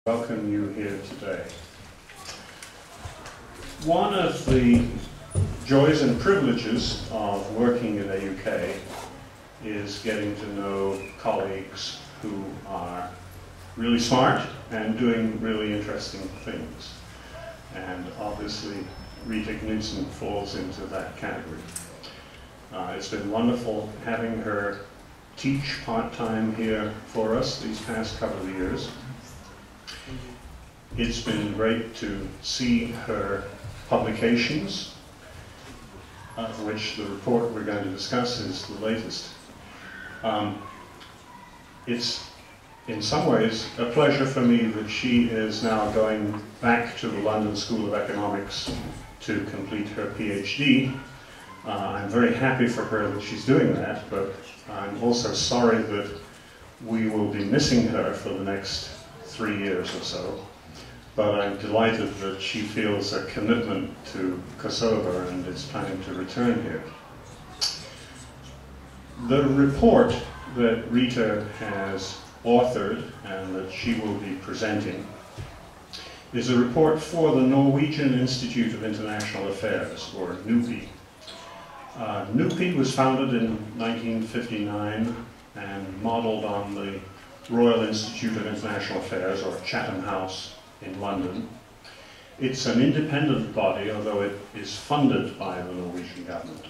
Welcome you here today. One of the joys and privileges of working in AUK is getting to know colleagues who are really smart and doing really interesting things. And obviously Rita Knudsen falls into that category. It's been wonderful having her teach part-time here for us these past couple of years. It's been great to see her publications, of which the report we're going to discuss is the latest. It's in some ways a pleasure for me that she is now going back to the London School of Economics to complete her PhD. I'm very happy for her that she's doing that, but I'm also sorry that we will be missing her for the next 3 years or so. But I'm delighted that she feels a commitment to Kosovo and is planning to return here. The report that Rita has authored and that she will be presenting is a report for the Norwegian Institute of International Affairs, or NUPI. NUPI was founded in 1959 and modeled on the Royal Institute of International Affairs, or Chatham House, in London. It's an independent body, although it is funded by the Norwegian government.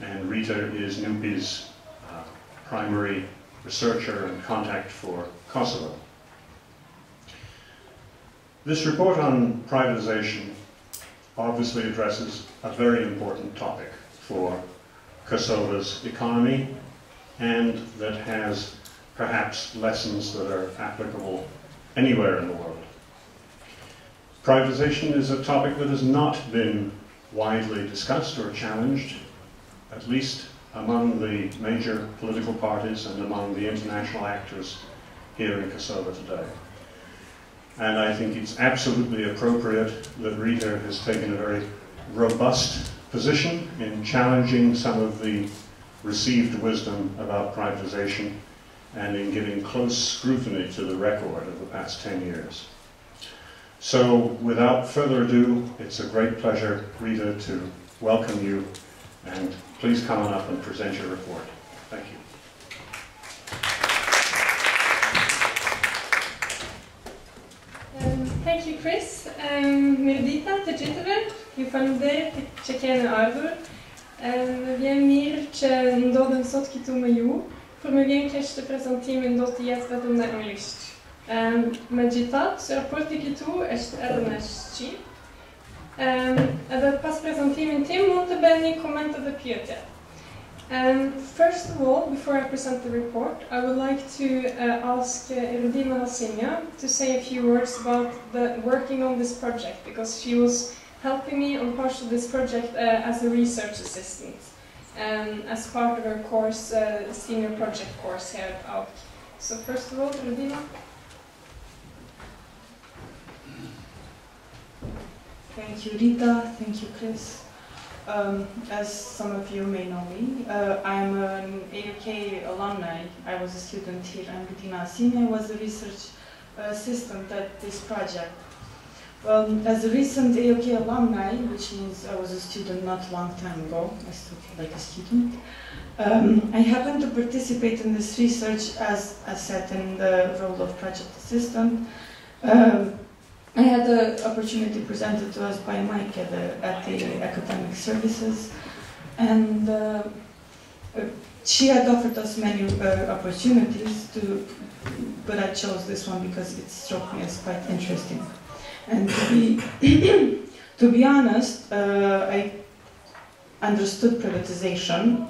And Rita is NUPI's primary researcher and contact for Kosovo. This report on privatization obviously addresses a very important topic for Kosovo's economy, and that has perhaps lessons that are applicable anywhere in the world. Privatization is a topic that has not been widely discussed or challenged, at least among the major political parties and among the international actors here in Kosovo today. And I think it's absolutely appropriate that Rita has taken a very robust position in challenging some of the received wisdom about privatization and in giving close scrutiny to the record of the past 10 years. So, without further ado, it's a great pleasure, Rita, to welcome you, and please come on up and present your report. Thank you. Thank you, Chris. Rita të gjithëve, ju falenderoj që keni ardhur. Vjen mirë që ndodhem sot këtu me ju, por më vjen keq të prezantimi do të jetë vetëm në anglisht. Megjithatë, raporti këtu është edhe në shqip. Edhe pas prezantimin tim mund të bëni komente dhe pyetje. First of all, before I present the report, I would like to ask Rita to say a few words about working on this project, because she was helping me on part of this project as a research assistant, as part of her course, senior project course here at AUK. So first of all, Rita. Thank you, Rita. Thank you, Chris. As some of you may know me, I'm an AUK alumni. I was a student here, and Rita was a research assistant at this project. Well, as a recent AUK alumni, which means I was a student not a long time ago, I still feel like a student, I happened to participate in this research as I sat in the role of project assistant. I had the opportunity presented to us by Mike at the Academic Services, and she had offered us many opportunities, but I chose this one because it struck me as quite interesting. And to be honest, I understood privatization,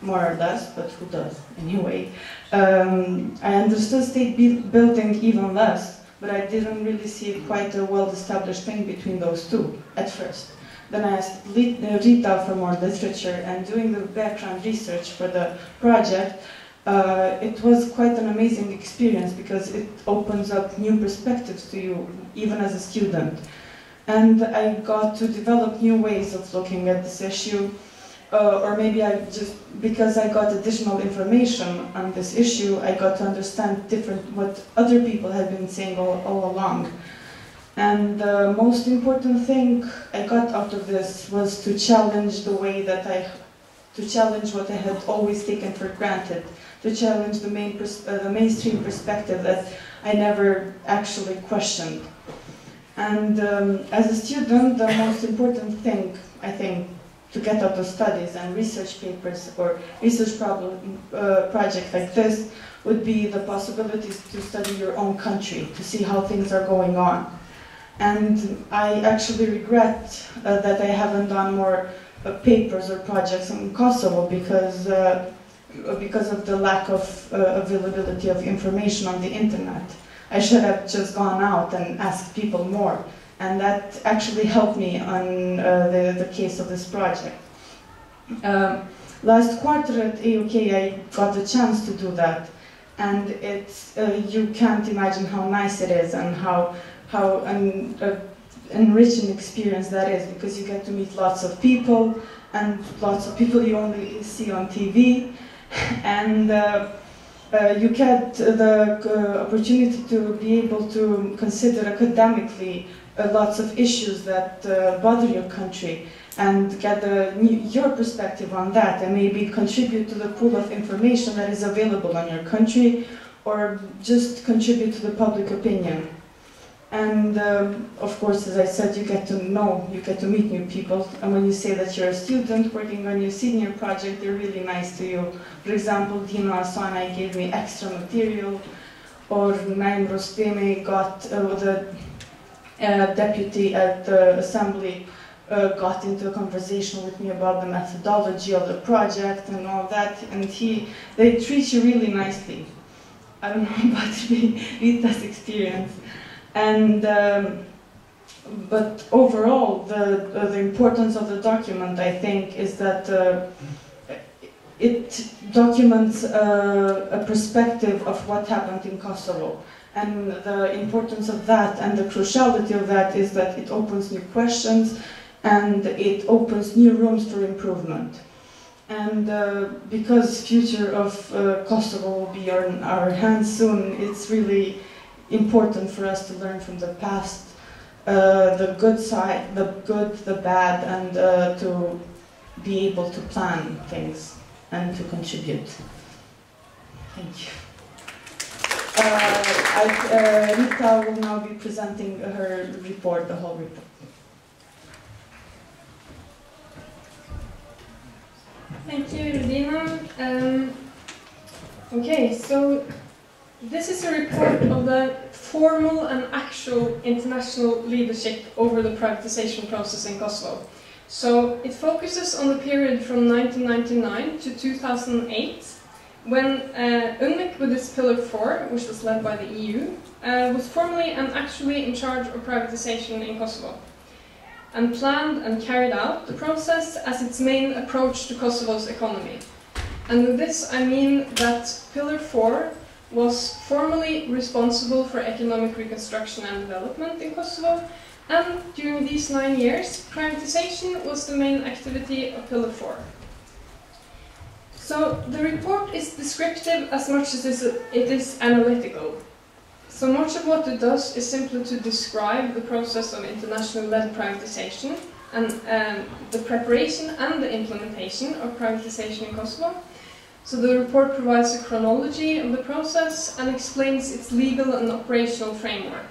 more or less, but who does anyway. I understood state building even less, but I didn't really see quite a well-established thing between those two at first. Then I asked Rita for more literature, and doing the background research for the project, it was quite an amazing experience because it opens up new perspectives to you, even as a student. And I got to develop new ways of looking at this issue, or maybe I just, because I got additional information on this issue, I got to understand what other people had been saying all along. And the most important thing I got out of this was to challenge the way that to challenge what I had always taken for granted, to challenge the mainstream perspective that I never actually questioned. And as a student, the most important thing, I think, to get out of studies and research papers or research project like this would be the possibilities to study your own country, to see how things are going on. And I actually regret that I haven't done more papers or projects in Kosovo because of the lack of availability of information on the internet. I should have just gone out and asked people more. And that actually helped me on the case of this project. Last quarter at AUK, I got the chance to do that. And it's, you can't imagine how nice it is and how enriching experience that is, because you get to meet lots of people, and lots of people you only see on TV. And you get the opportunity to be able to consider academically lots of issues that bother your country and get your perspective on that, and maybe contribute to the pool of information that is available on your country, or just contribute to the public opinion. And of course, as I said, you get to meet new people, and when you say that you're a student working on your senior project, they're really nice to you. For example, Dina Asana gave me extra material, or Naim Rostemi got the deputy at the assembly got into a conversation with me about the methodology of the project and all that, and they treat you really nicely. I don't know about Rita's experience. And but overall, the importance of the document, I think, is that it documents a perspective of what happened in Kosovo. And the importance of that and the cruciality of that is that it opens new questions and it opens new rooms for improvement. And because future of Kosovo will be in our hands soon, it's really important for us to learn from the past, the good side, the good, the bad, and to be able to plan things and to contribute. Thank you. Rita will now be presenting her report, the whole report. Thank you, Rudina. Okay, so this is a report of the formal and actual international leadership over the privatization process in Kosovo. So it focuses on the period from 1999 to 2008, when UNMIK with its Pillar 4, which was led by the EU, was formally and actually in charge of privatization in Kosovo, and planned and carried out the process as its main approach to Kosovo's economy. And with this I mean that Pillar 4 was formally responsible for economic reconstruction and development in Kosovo, and during these 9 years, privatization was the main activity of Pillar 4. So the report is descriptive as much as it is analytical. So much of what it does is simply to describe the process of international-led privatization and the preparation and the implementation of privatization in Kosovo. So the report provides a chronology of the process and explains its legal and operational framework.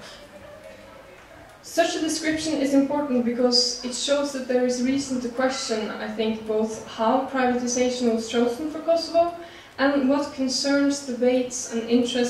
Such a description is important because it shows that there is reason to question, I think, both how privatization was chosen for Kosovo and what concerns, debates and interests